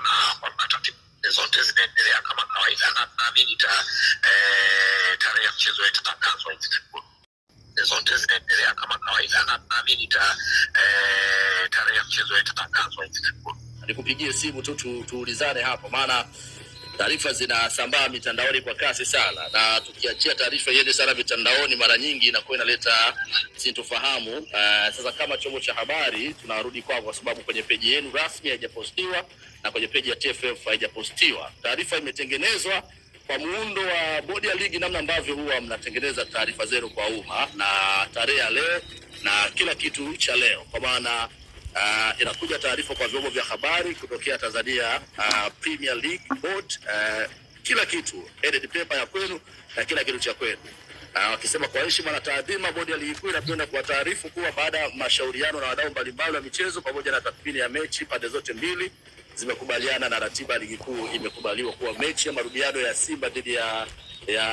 na kwamba taratibu zote zinaendelea kama kawaida, na naamini tarehe ya mchezo itatangazwa hivi karibuni. Zote zinaendelea kama kawaida, na naamini tarehe ya mchezo itatangazwa hivi karibuni. Nikupigie simu tu tuulizane hapo, maana taarifa zinasambaa mitandaoni kwa kasi sana, na tukiachia taarifa iende sana mitandaoni mara nyingi inakuwa inaleta sintofahamu. Sasa kama chombo cha habari tunarudi kwa sababu kwenye peji yenu rasmi haijapostiwa na kwenye peji ya TFF haijapostiwa. Taarifa imetengenezwa kwa muundo wa bodi ya ligi, namna ambavyo huwa mnatengeneza taarifa zenu kwa umma, na tarehe ya leo na kila kitu cha leo, kwa maana inakuja taarifa kwa vyombo vya habari kutokea Tanzania Premier League Board, kila kitu edit paper ya kwenu na kila kitu cha kwenu. Wakisema kwa heshima na taadhima, bodi ya ligi kuu inapenda kuwataarifu kuwa baada ya mashauriano na wadau mbalimbali wa michezo pamoja na tathmini ya mechi, pande zote mbili zimekubaliana na ratiba ya ligi kuu imekubaliwa kuwa mechi ya marudiano ya Simba dhidi ya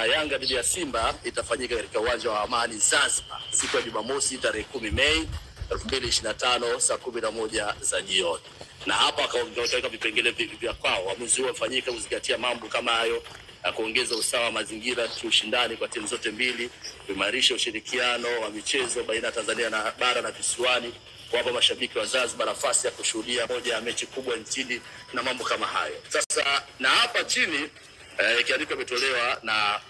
Yanga dhidi ya Simba itafanyika katika uwanja wa Amani Zanzibar siku ya Jumamosi tarehe 10 Mei 2025 saa 11 za jioni. Na hapa akaweka vipengele vya kwao. Uamuzi huo ufanyika kuzingatia mambo kama hayo, na kuongeza usawa wa mazingira kiushindani kwa timu zote mbili, kuimarisha ushirikiano wa michezo baina ya Tanzania na bara na visiwani, kuwapa mashabiki wa Zanzibar nafasi ya kushuhudia moja ya mechi kubwa nchini na mambo kama hayo. Sasa na hapa chini kiandiko imetolewa na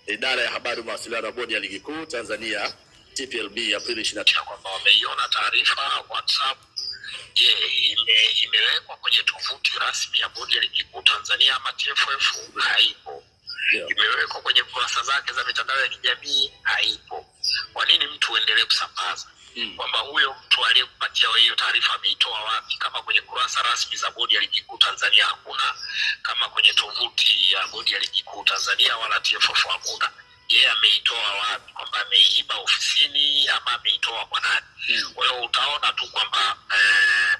idara ya habari mawasiliano ya bodi ya ligi kuu Tanzania TPLB Aprili 25 kwamba wameiona taarifa WhatsApp. Je, imewekwa kwenye tovuti rasmi ya bodi ya ligi kuu Tanzania ama TFF? Haipo. Imewekwa kwenye kurasa zake za mitandao ya kijamii? Haipo. Kwa nini mtu uendelee kusambaza kwamba huyo mtu aliyekupatia hiyo taarifa ameitoa wapi? Kama kwenye kurasa rasmi za bodi ya ligi kuu Tanzania hakuna, kama kwenye tovuti ya bodi ya ligi kuu Tanzania wala TFF hakuna, yeye ameitoa wapi? Kwamba ameiiba ofisini ama ameitoa kwa nani? Kwa hiyo utaona tu kwamba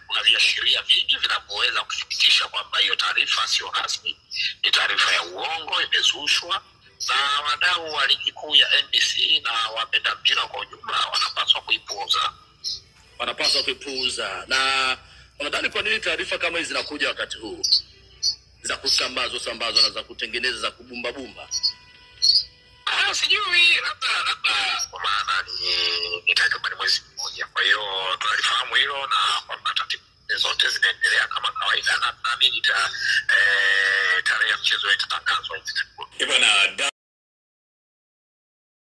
kuna viashiria vingi vinavyoweza kuthibitisha kwamba hiyo taarifa sio rasmi, ni taarifa ya uongo, imezushwa, na wadau wa ligi kuu ya NBC na wapenda mpira kwa ujumla wanapaswa kuipuuza. Na unadhani kwa nini taarifa kama hizi zinakuja wakati huu, za kusambazwa na za kutengeneza za kubumba bumba? Sijui, labda kwa maana ni takriban mwezi mmoja. Kwa hiyo tunalifahamu hilo, na kwamba taratibu zote zinaendelea kama kawaida, na naamini